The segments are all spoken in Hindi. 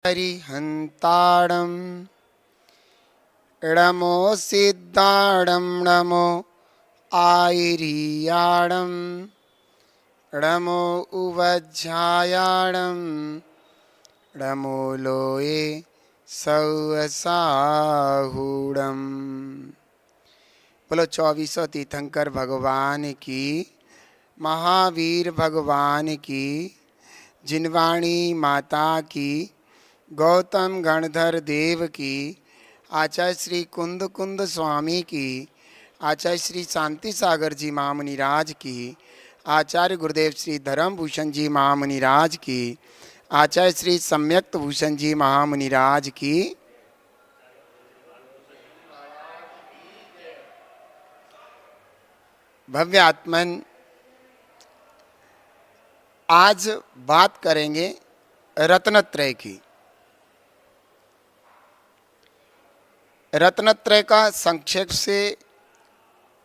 हरिहन्ताडं नमो सिद्धाडं नमो आयिरीयाडं नमो उवज्झायाडं नमो लोये सौसाहूडं। बोलो 2400 तीर्थंकर भगवान की, महावीर भगवान की, जिनवाणी माता की, गौतम गणधर देव की, आचार्य श्री कुंद कुंद स्वामी की, आचार्य श्री शांति सागर जी महामुनिराज की, आचार्य गुरुदेव श्री धर्म भूषण जी महामुनिराज की, आचार्य श्री सम्यक्त भूषण जी महामुनिराज की। भव्य आत्मन, आज बात करेंगे रत्नत्रय की। रत्नत्रय का संक्षेप से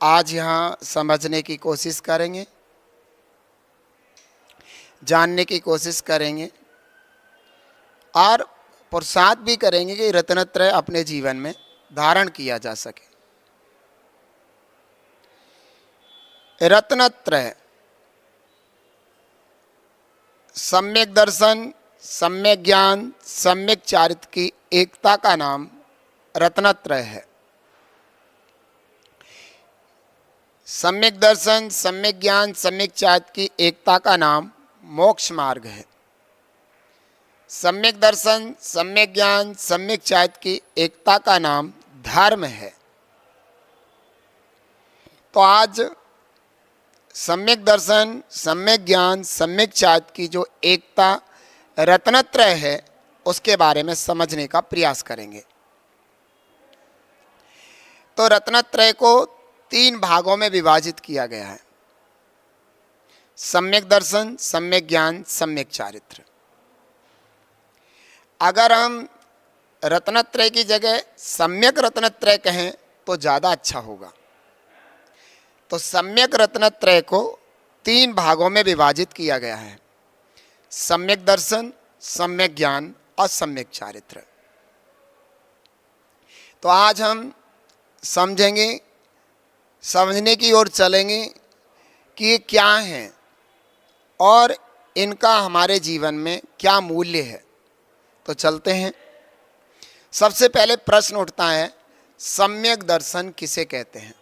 आज यहाँ समझने की कोशिश करेंगे, जानने की कोशिश करेंगे और पुरुषार्थ भी करेंगे कि रत्नत्रय अपने जीवन में धारण किया जा सके। रत्नत्रय सम्यक दर्शन, सम्यक ज्ञान, सम्यक चारित्र की एकता का नाम रत्नत्रय है। सम्यक दर्शन, सम्यक ज्ञान, सम्यक चारित्र की एकता का नाम मोक्ष मार्ग है। सम्यक दर्शन, सम्यक ज्ञान, सम्यक चारित्र की एकता का नाम धर्म है। तो आज सम्यक दर्शन, सम्यक ज्ञान, सम्यक चारित्र की जो एकता रत्नत्रय है, उसके बारे में समझने का प्रयास करेंगे। तो रत्नत्रय को 3 भागों में विभाजित किया गया है: सम्यक दर्शन, सम्यक ज्ञान, सम्यक चारित्र। अगर हम रत्नत्रय की जगह सम्यक रत्नत्रय कहें तो ज़्यादा अच्छा होगा। तो सम्यक रत्नत्रय को 3 भागों में विभाजित किया गया है: सम्यक दर्शन, सम्यक ज्ञान और सम्यक चारित्र। तो आज हम समझेंगे, समझने की ओर चलेंगे कि ये क्या हैं और इनका हमारे जीवन में क्या मूल्य है। तो चलते हैं। सबसे पहले प्रश्न उठता है, सम्यक दर्शन किसे कहते हैं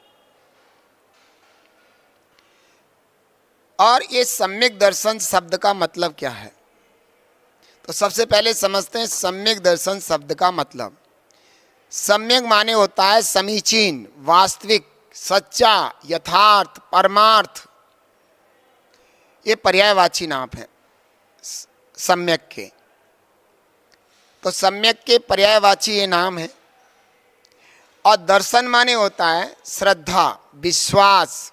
और ये सम्यक दर्शन शब्द का मतलब क्या है। तो सबसे पहले समझते हैं सम्यक दर्शन शब्द का मतलब। सम्यक माने होता है समीचीन, वास्तविक, सच्चा, यथार्थ, परमार्थ। ये पर्यायवाची नाम है सम्यक के। तो सम्यक के पर्यायवाची ये नाम है। और दर्शन माने होता है श्रद्धा, विश्वास।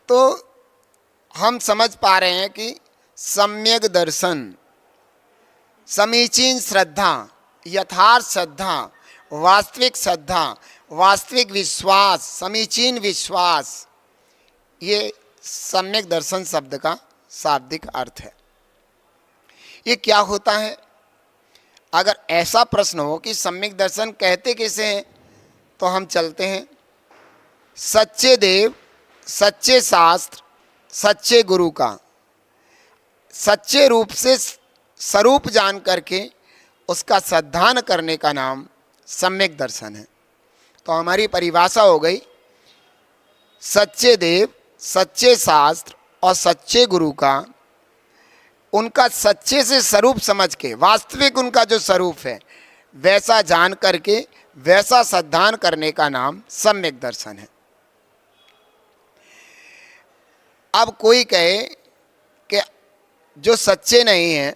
तो हम समझ पा रहे हैं कि सम्यक दर्शन, समीचीन श्रद्धा, यथार्थ श्रद्धा, वास्तविक श्रद्धा, वास्तविक विश्वास, समीचीन विश्वास, ये सम्यक दर्शन शब्द का शाब्दिक अर्थ है। ये क्या होता है? अगर ऐसा प्रश्न हो कि सम्यक दर्शन कहते किसे हैं, तो हम चलते हैं सच्चे देव, सच्चे शास्त्र, सच्चे गुरु का सच्चे रूप से स्वरूप जान करके उसका श्रद्धान करने का नाम सम्यक दर्शन है। तो हमारी परिभाषा हो गई, सच्चे देव, सच्चे शास्त्र और सच्चे गुरु का उनका सच्चे से स्वरूप समझ के, वास्तविक उनका जो स्वरूप है वैसा जान करके वैसा श्रद्धान करने का नाम सम्यक दर्शन है। अब कोई कहे कि जो सच्चे नहीं हैं,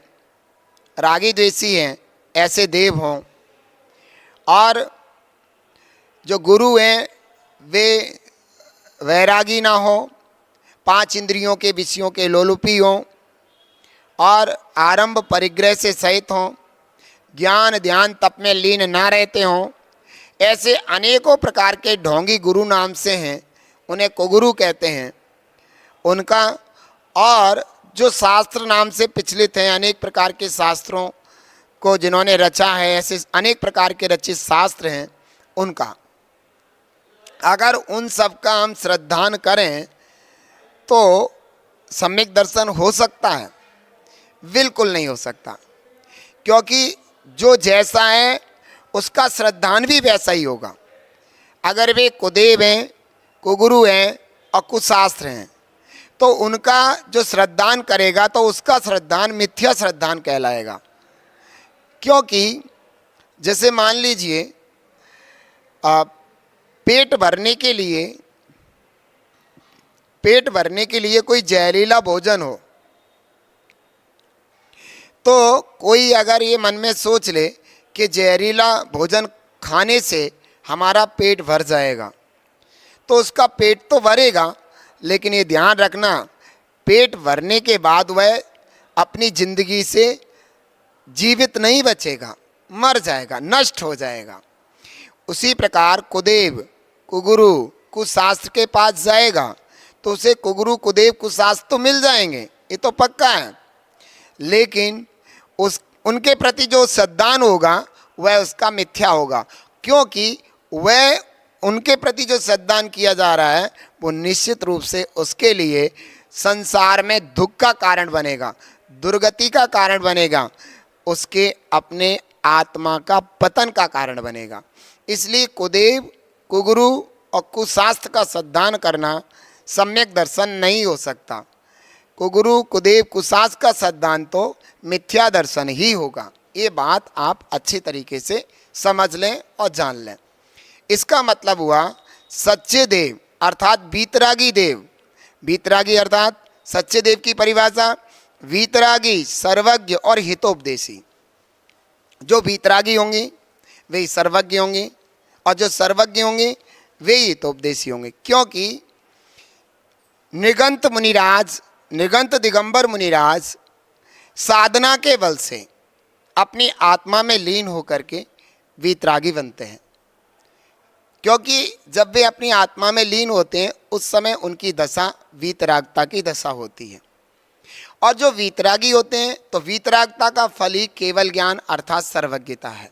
रागी द्वेषी हैं, ऐसे देव हों, और जो गुरु हैं वे वैरागी ना हो, 5 इंद्रियों के विषयों के लोलुपी हों और आरंभ परिग्रह से सहित हों, ज्ञान ध्यान तप में लीन ना रहते हों, ऐसे अनेकों प्रकार के ढोंगी गुरु नाम से हैं, उन्हें कुगुरु कहते हैं। उनका और जो शास्त्र नाम से प्रचलित हैं, अनेक प्रकार के शास्त्रों को जिन्होंने रचा है, ऐसे अनेक प्रकार के रचित शास्त्र हैं, उनका अगर उन सब का हम श्रद्धान करें तो सम्यक दर्शन हो सकता है? बिल्कुल नहीं हो सकता, क्योंकि जो जैसा है उसका श्रद्धान भी वैसा ही होगा। अगर वे कुदेव हैं, कुगुरु हैं और कुशास्त्र हैं, तो उनका जो श्रद्धान करेगा तो उसका श्रद्धान मिथ्या श्रद्धान कहलाएगा। क्योंकि जैसे मान लीजिए पेट भरने के लिए कोई जहरीला भोजन हो, तो कोई अगर ये मन में सोच ले कि जहरीला भोजन खाने से हमारा पेट भर जाएगा, तो उसका पेट तो भरेगा, लेकिन ये ध्यान रखना, पेट भरने के बाद वह अपनी जिंदगी से जीवित नहीं बचेगा, मर जाएगा, नष्ट हो जाएगा। उसी प्रकार कुदेव, कुगुरु, कुशास्त्र के पास जाएगा तो उसे कुगुरु, कुदेव, कुशास्त्र तो मिल जाएंगे, ये तो पक्का है, लेकिन उनके प्रति जो श्रद्धान होगा वह उसका मिथ्या होगा। क्योंकि वह उनके प्रति जो श्रद्धान किया जा रहा है वो निश्चित रूप से उसके लिए संसार में दुख का कारण बनेगा, दुर्गति का कारण बनेगा, उसके अपने आत्मा का पतन का कारण बनेगा। इसलिए कुदेव, कुगुरु और कुशास्त्र का श्रद्धान करना सम्यक दर्शन नहीं हो सकता। कुगुरु, कुदेव, कुशास्त्र का श्रद्धान तो मिथ्या दर्शन ही होगा। ये बात आप अच्छी तरीके से समझ लें और जान लें। इसका मतलब हुआ सच्चे देव अर्थात वीतरागी देव। वीतरागी अर्थात सच्चे देव की परिभाषा, वीतरागी सर्वज्ञ और हितोपदेशी। जो वीतरागी होंगे वे सर्वज्ञ होंगे और जो सर्वज्ञ होंगे वे हितोपदेशी होंगे। क्योंकि निगंत मुनिराज, निगंत दिगंबर मुनिराज साधना के बल से अपनी आत्मा में लीन होकर के वीतरागी बनते हैं। क्योंकि जब वे अपनी आत्मा में लीन होते हैं उस समय उनकी दशा वीतरागता की दशा होती है। और जो वीतरागी होते हैं तो वीतरागता का फल ही केवल ज्ञान अर्थात सर्वज्ञता है।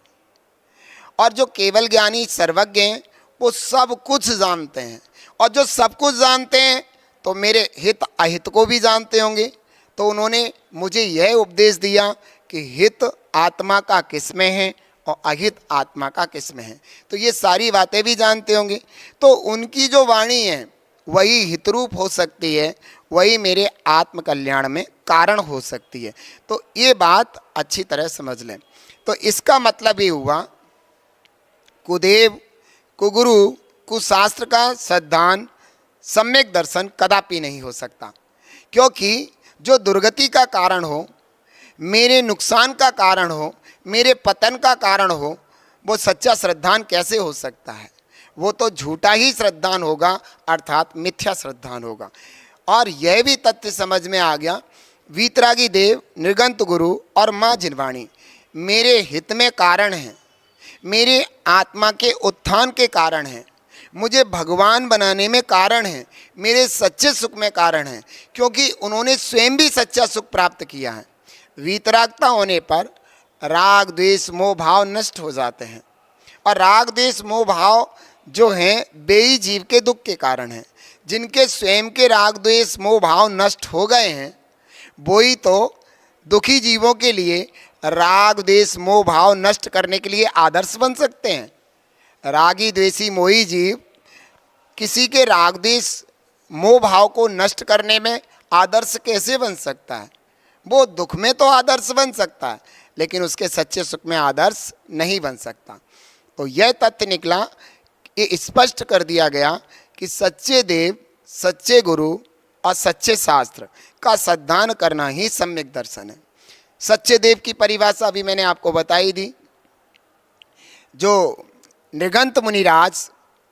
और जो केवल ज्ञानी सर्वज्ञ हैं वो सब कुछ जानते हैं, और जो सब कुछ जानते हैं तो मेरे हित अहित को भी जानते होंगे। तो उन्होंने मुझे यह उपदेश दिया कि हित आत्मा का किस में है और अहित आत्मा का किस में है, तो ये सारी बातें भी जानते होंगे। तो उनकी जो वाणी है वही हितरूप हो सकती है, वही मेरे आत्म कल्याण में कारण हो सकती है। तो ये बात अच्छी तरह समझ लें। तो इसका मतलब ये हुआ कुदेव, कुगुरु, कुशास्त्र का श्रद्धान सम्यक दर्शन कदापि नहीं हो सकता। क्योंकि जो दुर्गति का कारण हो, मेरे नुकसान का कारण हो, मेरे पतन का कारण हो, वो सच्चा श्रद्धान कैसे हो सकता है? वो तो झूठा ही श्रद्धान होगा अर्थात मिथ्या श्रद्धान होगा। और यह भी तथ्य समझ में आ गया, वीतरागी देव, निर्गंत गुरु और माँ जिनवाणी मेरे हित में कारण हैं, मेरे आत्मा के उत्थान के कारण हैं, मुझे भगवान बनाने में कारण हैं, मेरे सच्चे सुख में कारण हैं, क्योंकि उन्होंने स्वयं भी सच्चा सुख प्राप्त किया है। वीतरागता होने पर राग, द्वेष, मोह भाव नष्ट हो जाते हैं, और राग, द्वेष, मोह भाव जो हैं बेई जीव के दुख के कारण हैं। जिनके स्वयं के राग, द्वेष, मोह भाव नष्ट हो गए हैं वही तो दुखी जीवों के लिए राग, द्वेष, मोह भाव नष्ट करने के लिए आदर्श बन सकते हैं। रागी, द्वेषी, मोही जीव किसी के राग, द्वेष, मोह भाव को नष्ट करने में आदर्श कैसे बन सकता है? वो दुख में तो आदर्श बन सकता है, लेकिन उसके सच्चे सुख में आदर्श नहीं बन सकता। तो यह तथ्य निकला, ये स्पष्ट कर दिया गया कि सच्चे देव, सच्चे गुरु और सच्चे शास्त्र का श्रद्धान करना ही सम्यक दर्शन है। सच्चे देव की परिभाषा अभी मैंने आपको बताई दी। जो निगंत मुनिराज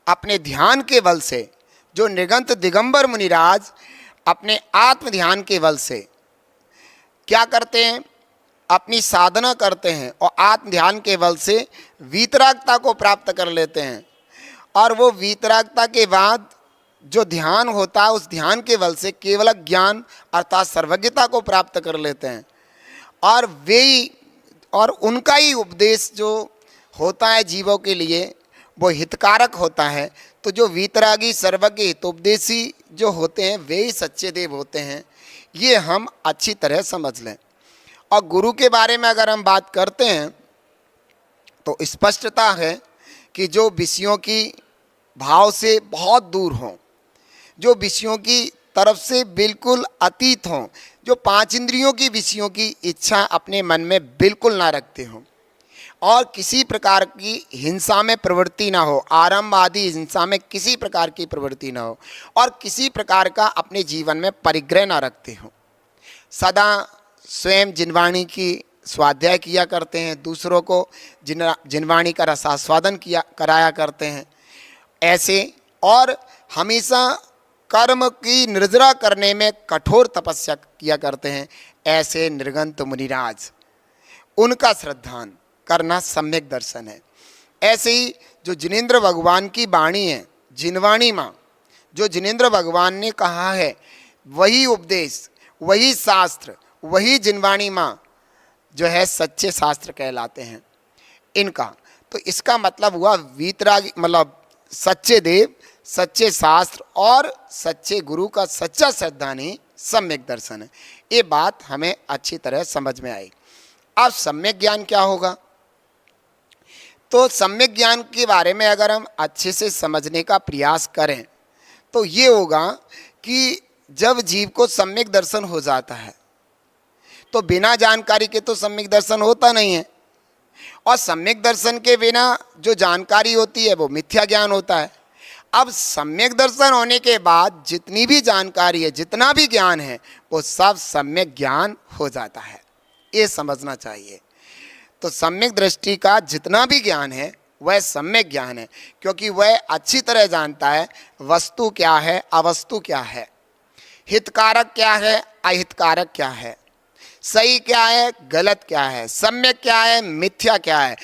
अपने ध्यान के बल से, जो निगंत दिगंबर मुनिराज अपने आत्म ध्यान के बल से क्या करते हैं? अपनी साधना करते हैं और आत्म ध्यान के बल से वीतरागता को प्राप्त कर लेते हैं। और वो वीतरागता के बाद जो ध्यान होता है उस ध्यान के बल से केवल ज्ञान अर्थात सर्वज्ञता को प्राप्त कर लेते हैं, और वे ही और उनका ही उपदेश जो होता है जीवों के लिए वो हितकारक होता है। तो जो वीतरागी सर्वज्ञ हितोपदेशी जो होते हैं वे ही सच्चे देव होते हैं, ये हम अच्छी तरह समझ लें। और गुरु के बारे में अगर हम बात करते हैं तो स्पष्टता है कि जो विषयों की भाव से बहुत दूर हों, जो विषयों की तरफ से बिल्कुल अतीत हों, जो पांच इंद्रियों की विषयों की इच्छा अपने मन में बिल्कुल ना रखते हों, और किसी प्रकार की हिंसा में प्रवृत्ति ना हो, आरंभ आदि हिंसा में किसी प्रकार की प्रवृत्ति ना हो, और किसी प्रकार का अपने जीवन में परिग्रह ना रखते हों, सदा स्वयं जिनवाणी की स्वाध्याय किया करते हैं, दूसरों को जिनवाणी का रसास्वादन कराया करते हैं ऐसे, और हमेशा कर्म की निर्जरा करने में कठोर तपस्या किया करते हैं ऐसे निर्गंत मुनिराज, उनका श्रद्धान करना सम्यक दर्शन है। ऐसे ही जो जिनेंद्र भगवान की वाणी है, जिनवाणी माँ, जो जिनेंद्र भगवान ने कहा है वही उपदेश, वही शास्त्र, वही जिनवाणी माँ जो है सच्चे शास्त्र कहलाते हैं इनका। तो इसका मतलब हुआ वीतरागी मतलब सच्चे देव, सच्चे शास्त्र और सच्चे गुरु का सच्चा श्रद्धानी सम्यक दर्शन है। ये बात हमें अच्छी तरह समझ में आई। अब सम्यक ज्ञान क्या होगा? तो सम्यक ज्ञान के बारे में अगर हम अच्छे से समझने का प्रयास करें तो ये होगा कि जब जीव को सम्यक दर्शन हो जाता है तो बिना जानकारी के तो सम्यक दर्शन होता नहीं है, और सम्यक दर्शन के बिना जो जानकारी होती है वो मिथ्या ज्ञान होता है। अब सम्यक दर्शन होने के बाद जितनी भी जानकारी है, जितना भी ज्ञान है, वो सब सम्यक ज्ञान हो जाता है, ये समझना चाहिए। तो सम्यक दृष्टि का जितना भी ज्ञान है वह सम्यक ज्ञान है, क्योंकि वह अच्छी तरह जानता है वस्तु क्या है, अवस्तु क्या है, हितकारक क्या है, अहितकारक क्या है, सही क्या है, गलत क्या है, सम्यक क्या है, मिथ्या क्या है,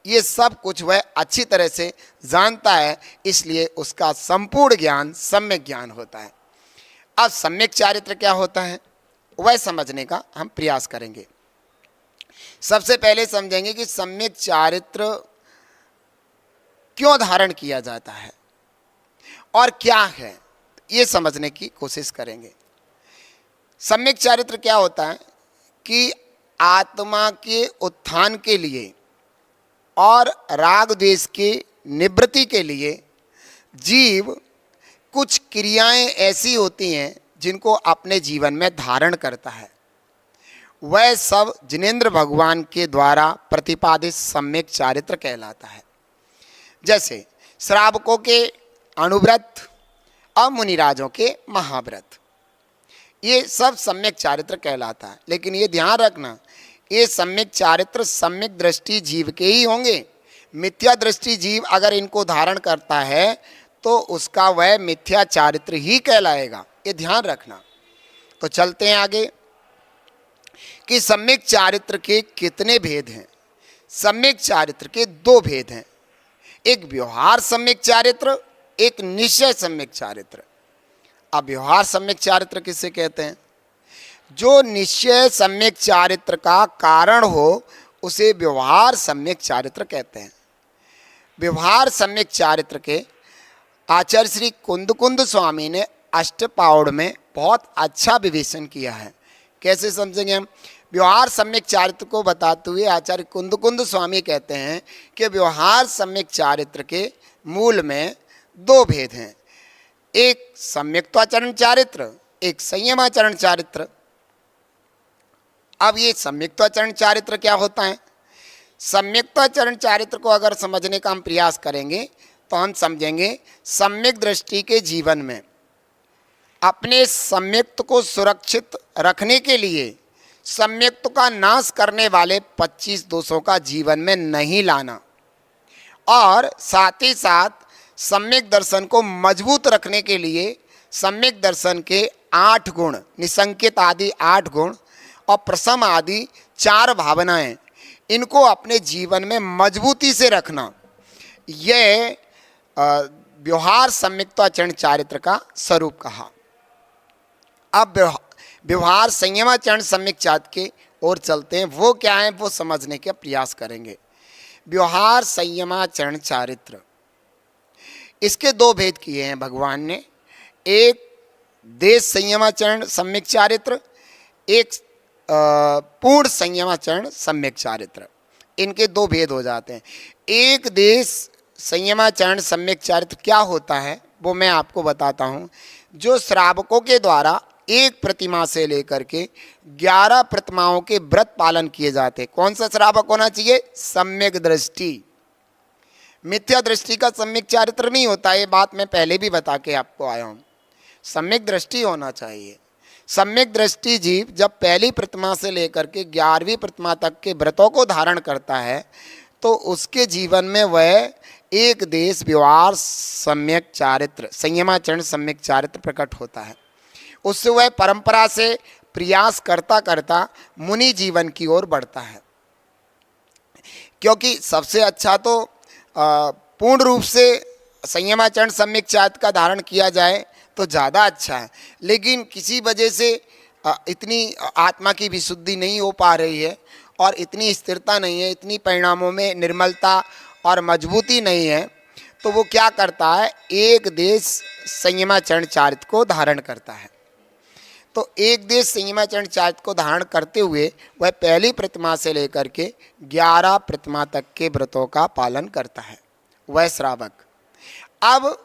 ये सब कुछ वह अच्छी तरह से जानता है, इसलिए उसका संपूर्ण ज्ञान सम्यक ज्ञान होता है। अब सम्यक चारित्र क्या होता है वह समझने का हम प्रयास करेंगे। सबसे पहले समझेंगे कि सम्यक चारित्र क्यों धारण किया जाता है और क्या है, ये समझने की कोशिश करेंगे। सम्यक चारित्र क्या होता है कि आत्मा के उत्थान के लिए और राग द्वेष के निवृत्ति के लिए जीव कुछ क्रियाएं ऐसी होती हैं जिनको अपने जीवन में धारण करता है, वह सब जिनेंद्र भगवान के द्वारा प्रतिपादित सम्यक चारित्र कहलाता है। जैसे श्रावकों के अणुव्रत और मुनिराजों के महाव्रत, ये सब सम्यक चारित्र कहलाता है। लेकिन ये ध्यान रखना, ये सम्यक चारित्र सम्यक दृष्टि जीव के ही होंगे। मिथ्या दृष्टि जीव अगर इनको धारण करता है तो उसका वह मिथ्या चारित्र ही कहलाएगा, ये ध्यान रखना। तो चलते हैं आगे कि सम्यक चारित्र के कितने भेद हैं। सम्यक चारित्र के दो भेद हैं, एक व्यवहार सम्यक चारित्र, एक निश्चय सम्यक चारित्र। अब व्यवहार सम्यक चारित्र किसे कहते हैं? जो निश्चय सम्यक चारित्र का कारण हो उसे व्यवहार सम्यक चारित्र कहते हैं। व्यवहार सम्यक चारित्र के आचार्य श्री कुंद स्वामी ने अष्टपाउड़ में बहुत अच्छा विवेचन किया है। कैसे समझेंगे हम? व्यवहार सम्यक चारित्र को बताते हुए आचार्य कुंद स्वामी कहते हैं कि व्यवहार सम्यक चारित्र के मूल में दो भेद हैं, एक सम्यक्त्वाचरण चारित्र, एक संयमाचरण चारित्र। अब ये सम्यक्त्वाचरण चारित्र क्या होता है? सम्यक्त्वाचरण चारित्र को अगर समझने का हम प्रयास करेंगे तो हम समझेंगे सम्यक दृष्टि के जीवन में अपने सम्यक्त को सुरक्षित रखने के लिए सम्यक्त का नाश करने वाले 25 दोषों का जीवन में नहीं लाना, और साथ ही साथ सम्यक दर्शन को मजबूत रखने के लिए सम्यक दर्शन के 8 गुण, निसंकेत आदि 8 गुण और प्रसम आदि 4 भावनाएं, इनको अपने जीवन में मजबूती से रखना। यह व्यवहार सम्यक्ताचरण चारित्र का स्वरूप कहा। अब व्यवहार संयमाचरण सम्यक चारित्र के ओर चलते हैं। वो क्या है वो समझने का प्रयास करेंगे। व्यवहार संयमाचरण चारित्र, इसके दो भेद किए हैं भगवान ने। एक देश संयमाचरण सम्यक चारित्र, एक पूर्ण संयमाचरण सम्यक चारित्र। इनके दो भेद हो जाते हैं। एक देश संयमाचरण सम्यक चारित्र क्या होता है वो मैं आपको बताता हूँ। जो श्रावकों के द्वारा एक प्रतिमा से लेकर के 11 प्रतिमाओं के व्रत पालन किए जाते हैं। कौन सा श्रावक होना चाहिए? सम्यक दृष्टि। मिथ्या दृष्टि का सम्यक चारित्र नहीं होता। ये बात मैं पहले भी बता के आपको आया हूँ। सम्यक दृष्टि होना चाहिए। सम्यक दृष्टि जीव जब पहली प्रतिमा से लेकर के 11वीं प्रतिमा तक के व्रतों को धारण करता है तो उसके जीवन में वह एक देश व्यवहार सम्यक चारित्र संयमाचरण सम्यक चारित्र प्रकट होता है। उससे वह परंपरा से प्रयास करता करता मुनि जीवन की ओर बढ़ता है। क्योंकि सबसे अच्छा तो पूर्ण रूप से संयमाचरण सम्यक चारित्र का धारण किया जाए तो ज़्यादा अच्छा है। लेकिन किसी वजह से इतनी आत्मा की विशुद्धि नहीं हो पा रही है और इतनी स्थिरता नहीं है, इतनी परिणामों में निर्मलता और मजबूती नहीं है, तो वो क्या करता है? एक देश संयमाचरण चारित्र को धारण करता है। तो एक देश संयमाचरण चारित्र को धारण करते हुए वह पहली प्रतिमा से लेकर के 11 प्रतिमा तक के व्रतों का पालन करता है, वह श्रावक। अब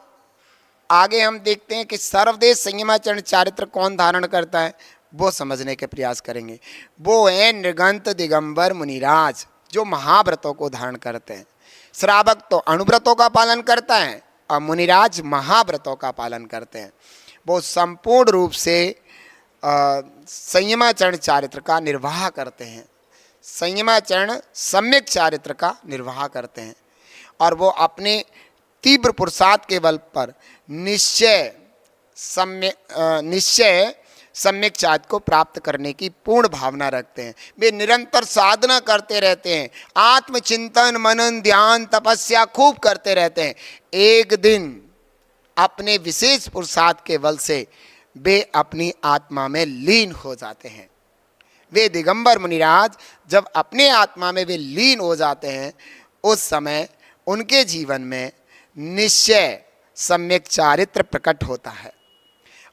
आगे हम देखते हैं कि सर्वदेश संयमाचरण चारित्र कौन धारण करता है, वो समझने के प्रयास करेंगे। वो है नृगंत दिगंबर मुनिराज, जो महाव्रतों को धारण करते हैं। श्रावक तो अणुव्रतों का पालन करता है और मुनिराज महाव्रतों का पालन करते हैं। वो संपूर्ण रूप से संयमाचरण चारित्र का निर्वाह करते हैं, संयमाचरण सम्यक चारित्र का निर्वाह करते हैं। और वो अपने तीव्र पुरुषार्थ के बल पर निश्चय सम्यक चारित्र को प्राप्त करने की पूर्ण भावना रखते हैं। वे निरंतर साधना करते रहते हैं, आत्मचिंतन मनन ध्यान तपस्या खूब करते रहते हैं। एक दिन अपने विशेष पुरुषार्थ के बल से वे अपनी आत्मा में लीन हो जाते हैं। वे दिगंबर मुनिराज जब अपने आत्मा में वे लीन हो जाते हैं उस समय उनके जीवन में निश्चय सम्यक चारित्र प्रकट होता है।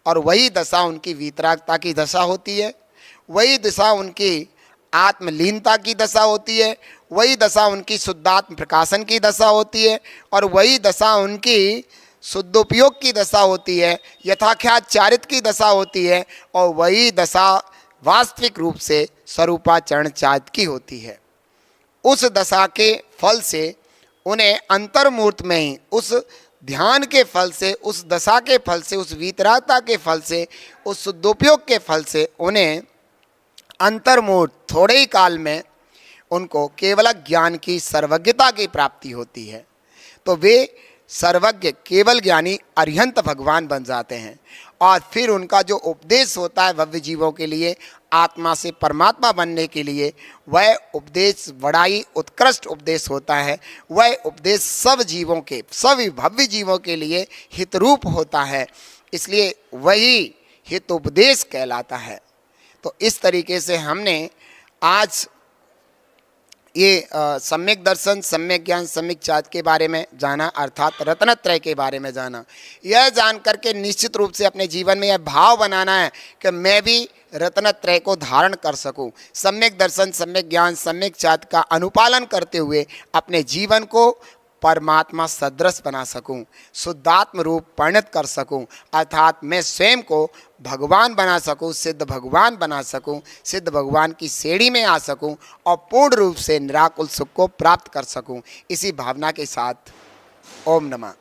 और वही दशा उनकी वीतरागता की दशा होती है, वही दशा उनकी आत्मलीनता की दशा होती है, वही दशा उनकी शुद्धात्म प्रकाशन की दशा होती है, और वही दशा उनकी शुद्धोपयोग की दशा होती है, यथाख्यात चारित्र की दशा होती है, और वही दशा वास्तविक रूप से स्वरूपाचरण चारित्र की होती है। उस दशा के फल से उन्हें अंतर्मूर्त में ही उस ध्यान के फल से, उस दशा के फल से, उस वीतरागता के फल से, उस शुद्धोपयोग के फल से उन्हें अंतर्मूर्त थोड़े ही काल में उनको केवल ज्ञान की सर्वज्ञता की प्राप्ति होती है। तो वे सर्वज्ञ केवल ज्ञानी अरिहंत भगवान बन जाते हैं। और फिर उनका जो उपदेश होता है भव्य जीवों के लिए, आत्मा से परमात्मा बनने के लिए, वह उपदेश बड़ा ही उत्कृष्ट उपदेश होता है। वह उपदेश सब जीवों के, सभी भव्य जीवों के लिए हितरूप होता है, इसलिए वही हित उपदेश कहलाता है। तो इस तरीके से हमने आज ये सम्यक दर्शन सम्यक ज्ञान सम्यक चारित्र के बारे में जाना, अर्थात रत्नत्रय के बारे में जाना। यह जान करके निश्चित रूप से अपने जीवन में यह भाव बनाना है कि मैं भी रत्नत्रय को धारण कर सकूं, सम्यक दर्शन सम्यक ज्ञान सम्यक चारित्र का अनुपालन करते हुए अपने जीवन को परमात्मा सदृश बना सकूं, शुद्धात्म रूप परिणत कर सकूं, अर्थात मैं स्वयं को भगवान बना सकूं, सिद्ध भगवान बना सकूं, सिद्ध भगवान की श्रेणी में आ सकूं और पूर्ण रूप से निराकुल सुख को प्राप्त कर सकूं। इसी भावना के साथ ओम नमः।